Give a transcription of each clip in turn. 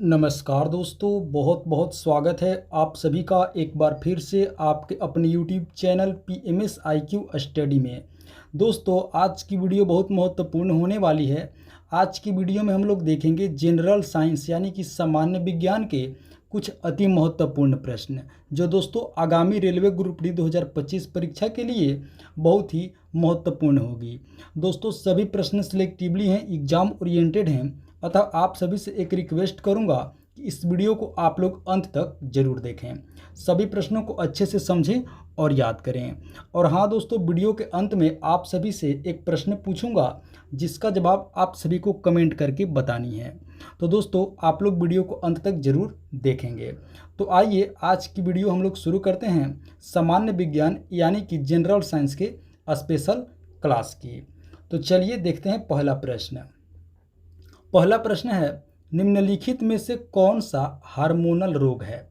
नमस्कार दोस्तों, बहुत बहुत स्वागत है आप सभी का एक बार फिर से आपके अपने YouTube channel PMS IQ study में। दोस्तों, आज की वीडियो बहुत महत्वपूर्ण होने वाली है। आज की वीडियो में हम लोग देखेंगे जनरल साइंस यानी कि सामान्य विज्ञान के कुछ अति महत्वपूर्ण प्रश्न, जो दोस्तों आगामी रेलवे ग्रुप डी 2025 परीक्षा के लिए बहुत ही महत्वपूर्ण होगी। दोस्तों, सभी प्रश्न सिलेक्टिवली हैं, एग्जाम ओरिएंटेड हैं, अतः आप सभी से एक रिक्वेस्ट करूंगा कि इस वीडियो को आप लोग अंत तक जरूर देखें, सभी प्रश्नों को अच्छे से समझें और याद करें। और हाँ दोस्तों, वीडियो के अंत में आप सभी से एक प्रश्न पूछूंगा जिसका जवाब आप सभी को कमेंट करके बतानी है। तो दोस्तों, आप लोग वीडियो को अंत तक जरूर देखेंगे। तो आइए आज की वीडियो हम लोग शुरू करते हैं सामान्य विज्ञान यानी कि जनरल साइंस के स्पेशल क्लास की। तो चलिए देखते हैं पहला प्रश्न। पहला प्रश्न है, निम्नलिखित में से कौन सा हार्मोनल रोग है?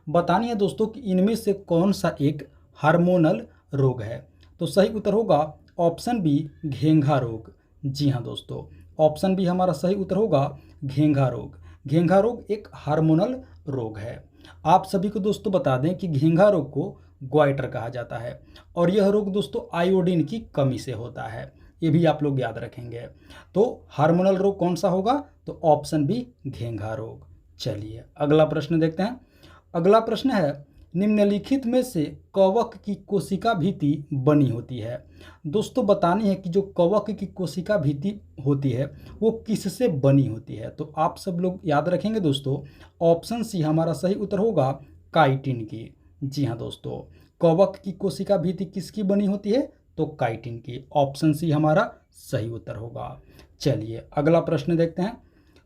बतानी है दोस्तों कि इनमें से कौन सा एक हार्मोनल रोग है। तो सही उत्तर होगा ऑप्शन बी, घेंघा रोग। जी हाँ दोस्तों, ऑप्शन बी हमारा सही उत्तर होगा घेंघा रोग। घेंघा रोग एक हार्मोनल रोग है। आप सभी को दोस्तों बता दें कि घेंघा रोग को ग्वाइटर कहा जाता है और यह रोग दोस्तों आयोडीन की कमी से होता है, ये भी आप लोग याद रखेंगे। तो हार्मोनल रोग कौन सा होगा? तो ऑप्शन बी, घेंघा रोग। चलिए अगला प्रश्न देखते हैं। अगला प्रश्न है, निम्नलिखित में से कवक की कोशिका भित्ति बनी होती है? दोस्तों बतानी है कि जो कवक की कोशिका भित्ति होती है वो किससे बनी होती है। तो आप सब लोग याद रखेंगे दोस्तों, ऑप्शन सी हमारा सही उत्तर होगा काइटिन की। जी हाँ दोस्तों, कवक की कोशिका भित्ति किसकी बनी होती है? तो काइटिन की। ऑप्शन सी हमारा सही उत्तर होगा। चलिए अगला प्रश्न देखते हैं।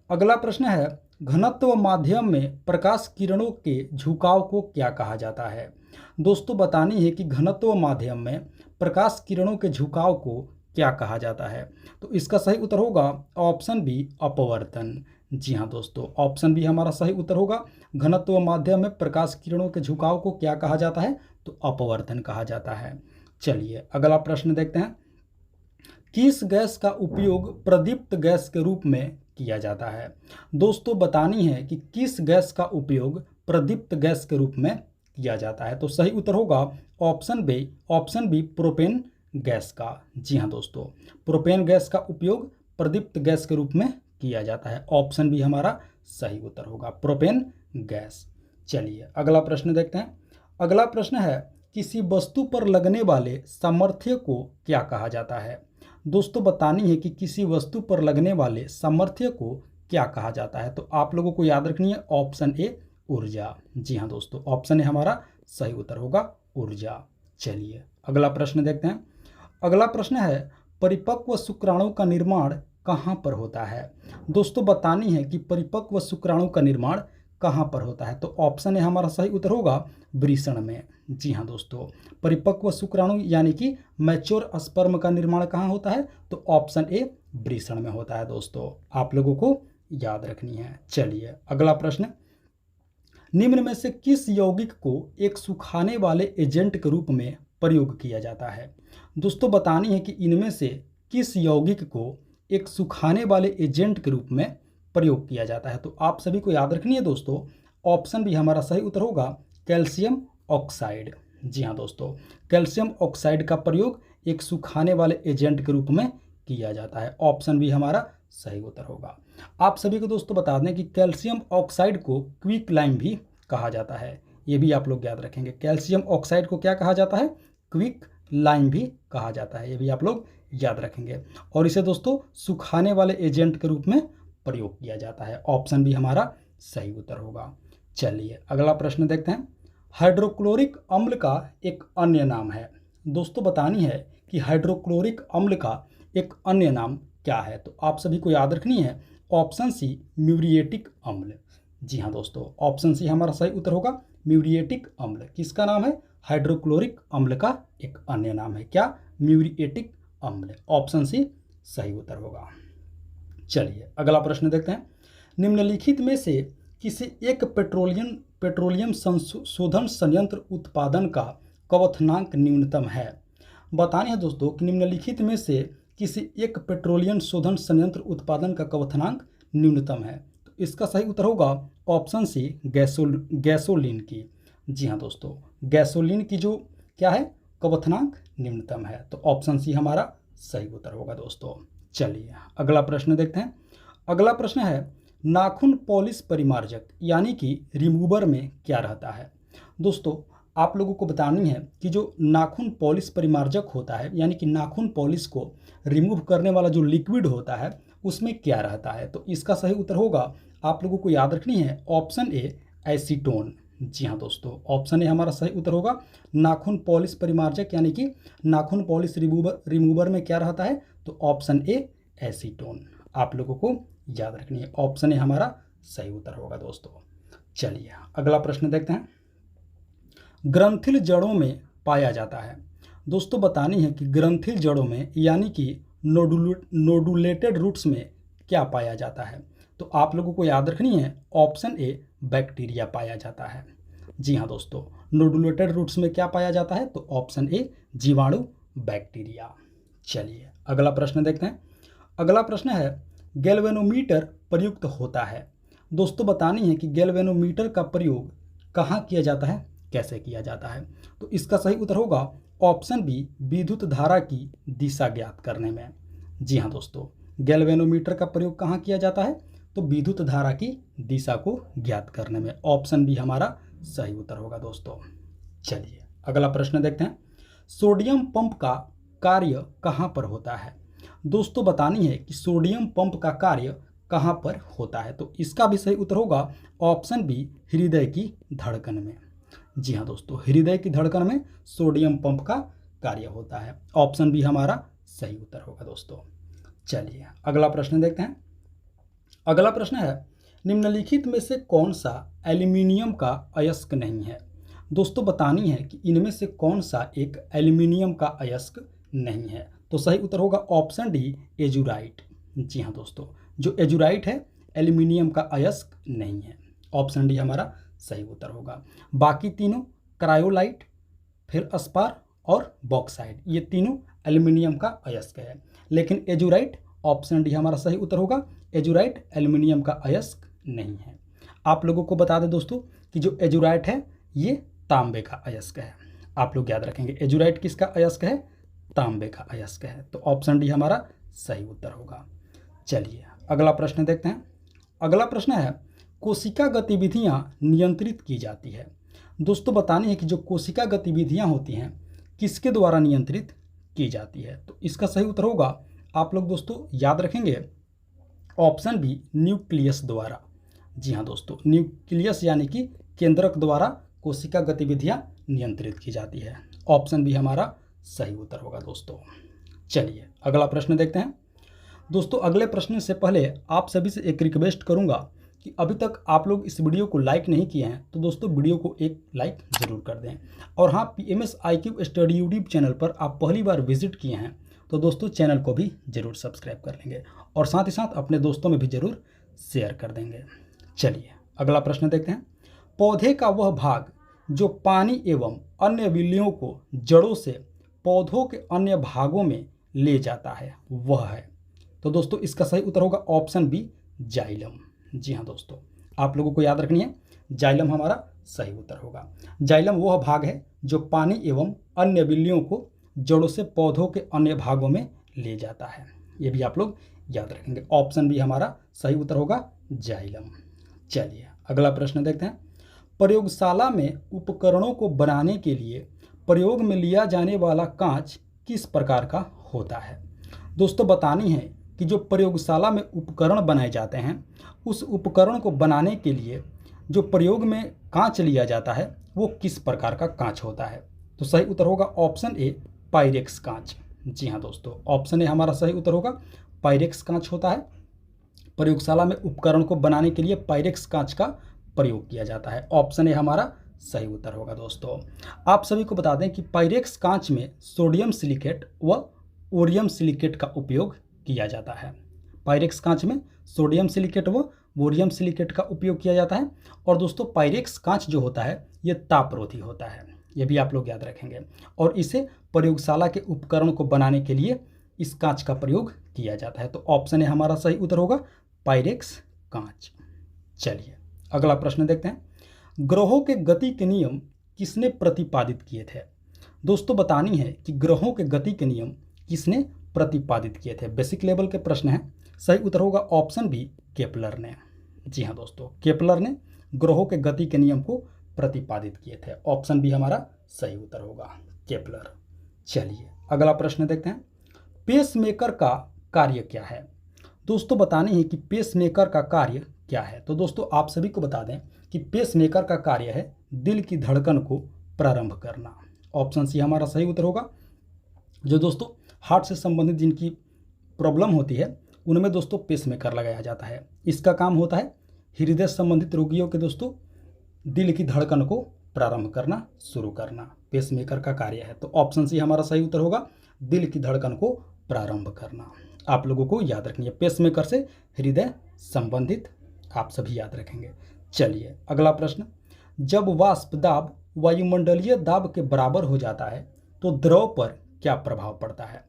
अगला प्रश्न है, घनत्व माध्यम में प्रकाश किरणों के झुकाव को क्या कहा जाता है? दोस्तों बतानी है कि घनत्व माध्यम में प्रकाश किरणों के झुकाव को क्या कहा जाता है। तो इसका सही उत्तर होगा ऑप्शन बी, अपवर्तन। जी हाँ दोस्तों, ऑप्शन बी हमारा सही उत्तर होगा। घनत्व माध्यम में प्रकाश किरणों के झुकाव को क्या कहा जाता है? तो अपवर्तन कहा जाता है। चलिए अगला प्रश्न देखते हैं। किस गैस का उपयोग प्रदीप्त गैस के रूप में किया जाता है? दोस्तों बतानी है कि किस गैस का उपयोग प्रदीप्त गैस के रूप में किया जाता है। तो सही उत्तर होगा ऑप्शन बी, प्रोपेन गैस का। जी हाँ दोस्तों, प्रोपेन गैस का उपयोग प्रदीप्त गैस के रूप में किया जाता है। ऑप्शन बी हमारा सही उत्तर होगा, प्रोपेन गैस। चलिए अगला प्रश्न देखते हैं। अगला प्रश्न है, किसी वस्तु पर लगने वाले सामर्थ्य को क्या कहा जाता है? दोस्तों बतानी है कि किसी वस्तु पर लगने वाले सामर्थ्य को क्या कहा जाता है। तो आप लोगों को याद रखनी है ऑप्शन ए, ऊर्जा। जी हाँ दोस्तों, ऑप्शन ए हमारा सही उत्तर होगा, ऊर्जा। चलिए अगला प्रश्न देखते हैं। अगला प्रश्न है, परिपक्व शुक्राणु का निर्माण कहाँ पर होता है? दोस्तों बतानी है कि परिपक्व शुक्राणु का निर्माण कहाँ पर होता है। तो ऑप्शन ए हमारा सही उत्तर होगा वृषण में। जी हाँ दोस्तों, परिपक्व शुक्राणु यानी कि मैच्योर स्पर्म का निर्माण कहाँ होता है? तो ऑप्शन ए, वृषण में होता है। दोस्तों आप लोगों को याद रखनी है। चलिए अगला प्रश्न, निम्न में से किस यौगिक को एक सुखाने वाले एजेंट के रूप में प्रयोग किया जाता है? दोस्तों बतानी है कि इनमें से किस यौगिक को एक सुखाने वाले एजेंट के रूप में प्रयोग किया जाता है। तो आप सभी को याद रखनी है दोस्तों, ऑप्शन बी हमारा सही उत्तर होगा कैल्शियम ऑक्साइड। जी हाँ दोस्तों, कैल्शियम ऑक्साइड का प्रयोग एक सुखाने वाले एजेंट के रूप में किया जाता है। ऑप्शन बी हमारा सही उत्तर होगा। आप सभी को दोस्तों बता दें कि कैल्शियम ऑक्साइड को क्विक लाइम भी कहा जाता है, ये भी आप लोग याद रखेंगे। कैल्शियम ऑक्साइड को क्या कहा जाता है? क्विक लाइम भी कहा जाता है, ये भी आप लोग याद रखेंगे। और इसे दोस्तों सुखाने वाले एजेंट के रूप में प्रयोग किया जाता है। ऑप्शन बी हमारा सही उत्तर होगा। चलिए अगला प्रश्न देखते हैं। हाइड्रोक्लोरिक अम्ल का एक अन्य नाम है। दोस्तों बतानी है कि हाइड्रोक्लोरिक अम्ल का एक अन्य नाम क्या है। तो आप सभी को याद रखनी है ऑप्शन सी, म्यूरिएटिक अम्ल। जी हाँ दोस्तों, ऑप्शन सी हमारा सही उत्तर होगा म्यूरिएटिक अम्ल। किसका नाम है? हाइड्रोक्लोरिक अम्ल का एक अन्य नाम है। क्या? म्यूरिएटिक अम्ल। ऑप्शन सी सही उत्तर होगा। चलिए अगला प्रश्न देखते हैं। निम्नलिखित में से किसी एक पेट्रोलियम संशोधन संयंत्र उत्पादन का क्वथनांक न्यूनतम है? बतानी है दोस्तों कि निम्नलिखित में से किसी एक पेट्रोलियम शोधन संयंत्र उत्पादन का क्वथनांक न्यूनतम है। तो इसका सही उत्तर होगा ऑप्शन सी गैसोलीन की। जी हाँ दोस्तों, गैसोलीन की जो क्या है क्वथनांक निम्नतम है, तो ऑप्शन सी हमारा सही उत्तर होगा दोस्तों। चलिए अगला प्रश्न देखते हैं। अगला प्रश्न है नाखून पॉलिश परिमार्जक यानी कि रिमूवर में क्या रहता है। दोस्तों आप लोगों को बतानी है कि जो नाखून पॉलिश परिमार्जक होता है यानी कि नाखून पॉलिश को रिमूव करने वाला जो लिक्विड होता है उसमें क्या रहता है। तो इसका सही उत्तर होगा, आप लोगों को याद रखनी है ऑप्शन ए एसीटोन। जी हाँ दोस्तों, ऑप्शन ए हमारा सही उत्तर होगा। नाखून पॉलिश परिमार्जक यानी कि नाखून पॉलिश रिमूवर में क्या रहता है, तो ऑप्शन ए एसीटोन आप लोगों को याद रखनी है। ऑप्शन ए हमारा सही उत्तर होगा दोस्तों। चलिए अगला प्रश्न देखते हैं। ग्रंथिल जड़ों में पाया जाता है। दोस्तों बतानी है कि ग्रंथिल जड़ों में यानी कि नोडुलेटेड रूट्स में क्या पाया जाता है। तो आप लोगों को याद रखनी है ऑप्शन ए बैक्टीरिया पाया जाता है। जी हाँ दोस्तों, नोडुलेटेड रूट्स में क्या पाया जाता है, तो ऑप्शन ए जीवाणु बैक्टीरिया। चलिए अगला प्रश्न देखते हैं। अगला प्रश्न है गैल्वेनोमीटर प्रयुक्त होता है। दोस्तों बतानी है कि गैल्वेनोमीटर का प्रयोग कहाँ किया जाता है, कैसे किया जाता है। तो इसका सही उत्तर होगा ऑप्शन बी विद्युत धारा की दिशा ज्ञात करने में। जी हाँ दोस्तों, गैल्वेनोमीटर का प्रयोग कहाँ किया जाता है, तो विद्युत धारा की दिशा को ज्ञात करने में। ऑप्शन बी हमारा सही उत्तर होगा दोस्तों। चलिए अगला प्रश्न देखते हैं। सोडियम पंप का कार्य कहाँ पर होता है। दोस्तों बतानी है कि सोडियम पंप का कार्य कहाँ पर होता है। तो इसका भी सही उत्तर होगा ऑप्शन बी हृदय की धड़कन में। जी हाँ दोस्तों, हृदय की धड़कन में सोडियम पंप का कार्य होता है। ऑप्शन बी हमारा सही उत्तर होगा दोस्तों। चलिए अगला प्रश्न देखते हैं। अगला प्रश्न है निम्नलिखित में से कौन सा एल्यूमिनियम का अयस्क नहीं है। दोस्तों बतानी है कि इनमें से कौन सा एक एल्यूमिनियम का अयस्क नहीं है। तो सही उत्तर होगा ऑप्शन डी एजुराइट। जी हाँ दोस्तों, जो एजुराइट है एल्यूमिनियम का अयस्क नहीं है। ऑप्शन डी हमारा सही उत्तर होगा। बाकी तीनों क्रायोलाइट, फिर अस्पार और बॉक्साइड, ये तीनों एल्यूमिनियम का अयस्क है। लेकिन एजुराइट, ऑप्शन डी हमारा सही उत्तर होगा। एजुराइट एल्यूमिनियम का अयस्क नहीं है। आप लोगों को बता दें दोस्तों कि जो एजुराइट है ये तांबे का अयस्क है। आप लोग याद रखेंगे एजुराइट किसका अयस्क है, तांबे का अयस्क है। तो ऑप्शन डी हमारा सही उत्तर होगा। चलिए अगला प्रश्न देखते हैं। अगला प्रश्न है कोशिका गतिविधियां नियंत्रित की जाती है। दोस्तों बतानी है कि जो कोशिका गतिविधियां होती हैं किसके द्वारा नियंत्रित की जाती है। तो इसका सही उत्तर होगा, आप लोग दोस्तों याद रखेंगे ऑप्शन बी न्यूक्लियस द्वारा। जी हाँ दोस्तों, न्यूक्लियस यानी कि केंद्रक द्वारा कोशिका गतिविधियां नियंत्रित की जाती है। ऑप्शन बी हमारा सही उत्तर होगा दोस्तों। चलिए अगला प्रश्न देखते हैं। दोस्तों अगले प्रश्न से पहले आप सभी से एक रिक्वेस्ट करूंगा कि अभी तक आप लोग इस वीडियो को लाइक नहीं किए हैं तो दोस्तों वीडियो को एक लाइक ज़रूर कर दें। और हाँ, PMS IQ study YouTube channel पर आप पहली बार विजिट किए हैं तो दोस्तों चैनल को भी ज़रूर सब्सक्राइब कर लेंगे और साथ ही साथ अपने दोस्तों में भी ज़रूर शेयर कर देंगे। चलिए अगला प्रश्न देखते हैं। पौधे का वह भाग जो पानी एवं अन्य विलियों को जड़ों से पौधों के अन्य भागों में ले जाता है वह है। तो दोस्तों इसका सही उत्तर होगा ऑप्शन बी जाइलम। जी हाँ दोस्तों, आप लोगों को याद रखनी है जाइलम हमारा सही उत्तर होगा। जाइलम वह भाग है जो पानी एवं अन्य विलियों को जड़ों से पौधों के अन्य भागों में ले जाता है। ये भी आप लोग याद रखेंगे। ऑप्शन बी हमारा सही उत्तर होगा जाइलम। चलिए अगला प्रश्न देखते हैं। प्रयोगशाला में उपकरणों को बनाने के लिए प्रयोग में लिया जाने वाला कांच किस प्रकार का होता है। दोस्तों बतानी है कि जो प्रयोगशाला में उपकरण बनाए जाते हैं उस उपकरण को बनाने के लिए जो प्रयोग में कांच लिया जाता है वो किस प्रकार का कांच होता है। तो सही उत्तर होगा ऑप्शन ए पायरेक्स कांच। जी हाँ दोस्तों, ऑप्शन ए हमारा सही उत्तर होगा पायरेक्स कांच होता है। प्रयोगशाला में उपकरण को बनाने के लिए पायरेक्स कांच का प्रयोग किया जाता है। ऑप्शन ए हमारा सही उत्तर होगा दोस्तों। आप सभी को बता दें कि पायरेक्स कांच में सोडियम सिलिकेट व वोरियम सिलिकेट का उपयोग किया जाता है। पायरेक्स कांच में सोडियम सिलिकेट व वोरियम सिलिकेट का उपयोग किया जाता है। और दोस्तों पायरेक्स कांच जो होता है ये तापरोधी होता है, ये भी आप लोग याद रखेंगे। और इसे प्रयोगशाला के उपकरण को बनाने के लिए इस कांच का प्रयोग किया जाता है। तो ऑप्शन ए हमारा सही उत्तर होगा पायरेक्स कांच। चलिए अगला प्रश्न देखते हैं। ग्रहों के गति के नियम किसने प्रतिपादित किए थे? दोस्तों बतानी है कि ग्रहों के गति के नियम किसने प्रतिपादित किए थे। बेसिक लेवल के प्रश्न हैं। सही उत्तर होगा ऑप्शन बी, केपलर ने। जी हाँ दोस्तों, केपलर ने ग्रहों के गति के नियम को प्रतिपादित किए थे। ऑप्शन बी हमारा सही उत्तर होगा, केपलर। चलिए अगला प्रश्न देखते हैं। पेसमेकर का कार्य क्या है? दोस्तों बतानी है कि पेसमेकर का कार्य क्या है। तो दोस्तों आप सभी को बता दें कि पेसमेकर का कार्य है दिल की धड़कन को प्रारंभ करना। ऑप्शन सी हमारा सही उत्तर होगा। जो दोस्तों हार्ट से संबंधित जिनकी प्रॉब्लम होती है उनमें दोस्तों पेसमेकर लगाया जाता है। इसका काम होता है हृदय संबंधित रोगियों के दोस्तों दिल की धड़कन को प्रारंभ करना, शुरू करना पेसमेकर का कार्य है। तो ऑप्शन सी हमारा सही उत्तर होगा, दिल की धड़कन को प्रारंभ करना। आप लोगों को याद रखनी है, पेसमेकर से हृदय संबंधित आप सभी याद रखेंगे। चलिए अगला प्रश्न। जब वाष्प दाब वायुमंडलीय दाब के बराबर हो जाता है तो द्रव पर क्या प्रभाव पड़ता है?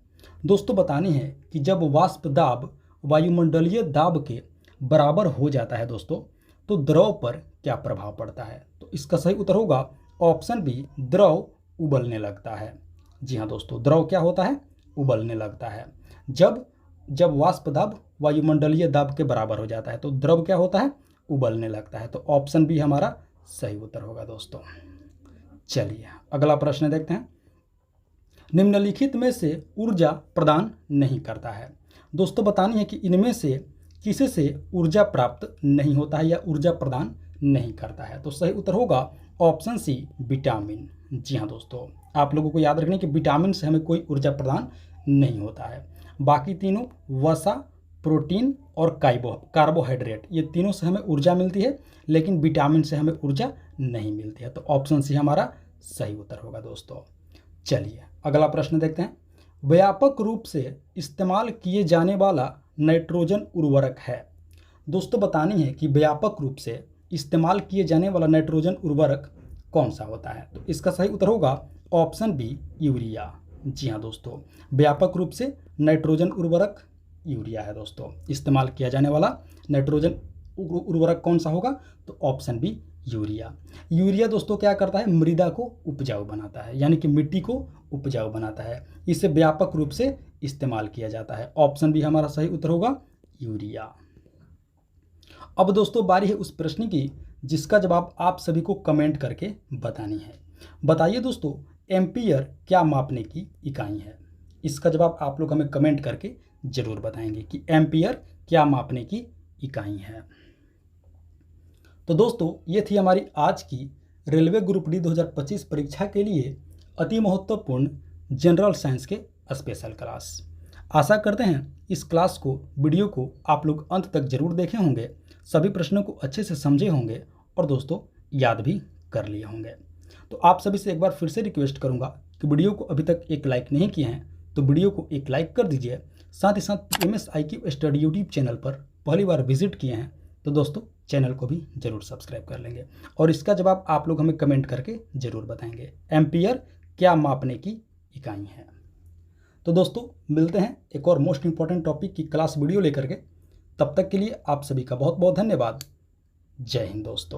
दोस्तों बतानी है कि जब वाष्प दाब वायुमंडलीय दाब के बराबर हो जाता है दोस्तों तो द्रव पर क्या प्रभाव पड़ता है? तो इसका सही उत्तर होगा ऑप्शन बी, द्रव उबलने लगता है। जी हाँ दोस्तों, द्रव क्या होता है? उबलने लगता है। जब वाष्प दाब वायुमंडलीय दाब के बराबर हो जाता है तो द्रव क्या होता है? उबलने लगता है। तो ऑप्शन बी हमारा सही उत्तर होगा दोस्तों। चलिए अगला प्रश्न देखते हैं। निम्नलिखित में से ऊर्जा प्रदान नहीं करता है। दोस्तों बतानी है कि इनमें से किसी से ऊर्जा प्राप्त नहीं होता है या ऊर्जा प्रदान नहीं करता है। तो सही उत्तर होगा ऑप्शन सी, विटामिन। जी हाँ दोस्तों, आप लोगों को याद रखना कि विटामिन से हमें कोई ऊर्जा प्रदान नहीं होता है। बाकी तीनों वसा, प्रोटीन और कार्बोहाइड्रेट, ये तीनों से हमें ऊर्जा मिलती है, लेकिन विटामिन से हमें ऊर्जा नहीं मिलती है। तो ऑप्शन सी हमारा सही उत्तर होगा दोस्तों। चलिए अगला प्रश्न देखते हैं। व्यापक रूप से इस्तेमाल किए जाने वाला नाइट्रोजन उर्वरक है। दोस्तों बतानी है कि व्यापक रूप से इस्तेमाल किए जाने वाला नाइट्रोजन उर्वरक कौन सा होता है? तो इसका सही उत्तर होगा ऑप्शन बी, यूरिया। जी हाँ दोस्तों, व्यापक रूप से नाइट्रोजन उर्वरक यूरिया है दोस्तों। इस्तेमाल किया जाने वाला नाइट्रोजन उर्वरक कौन सा होगा? तो ऑप्शन बी, यूरिया। यूरिया दोस्तों क्या करता है? मृदा को उपजाऊ बनाता है, यानी कि मिट्टी को उपजाऊ बनाता है। इसे व्यापक रूप से इस्तेमाल किया जाता है। ऑप्शन बी हमारा सही उत्तर होगा, यूरिया। अब दोस्तों बारी है उस प्रश्न की जिसका जवाब आप सभी को कमेंट करके बतानी है। बताइए दोस्तों, एम्पियर क्या मापने की इकाई है? इसका जवाब आप लोग हमें कमेंट करके जरूर बताएंगे कि एम्पियर क्या मापने की इकाई है। तो दोस्तों ये थी हमारी आज की रेलवे ग्रुप डी 2025 परीक्षा के लिए अति महत्वपूर्ण जनरल साइंस के स्पेशल क्लास। आशा करते हैं इस क्लास को, वीडियो को आप लोग अंत तक जरूर देखे होंगे, सभी प्रश्नों को अच्छे से समझे होंगे और दोस्तों याद भी कर लिए होंगे। तो आप सभी से एक बार फिर से रिक्वेस्ट करूंगा कि वीडियो को अभी तक एक लाइक नहीं किए हैं तो वीडियो को एक लाइक कर दीजिए। साथ ही साथ PMSIQ स्टडी यूट्यूब चैनल पर पहली बार विजिट किए हैं तो दोस्तों चैनल को भी जरूर सब्सक्राइब कर लेंगे और इसका जवाब आप लोग हमें कमेंट करके जरूर बताएंगे, एम्पियर क्या मापने की इकाई है। तो दोस्तों मिलते हैं एक और मोस्ट इंपॉर्टेंट टॉपिक की क्लास वीडियो लेकर के। तब तक के लिए आप सभी का बहुत बहुत धन्यवाद। जय हिंद दोस्तों।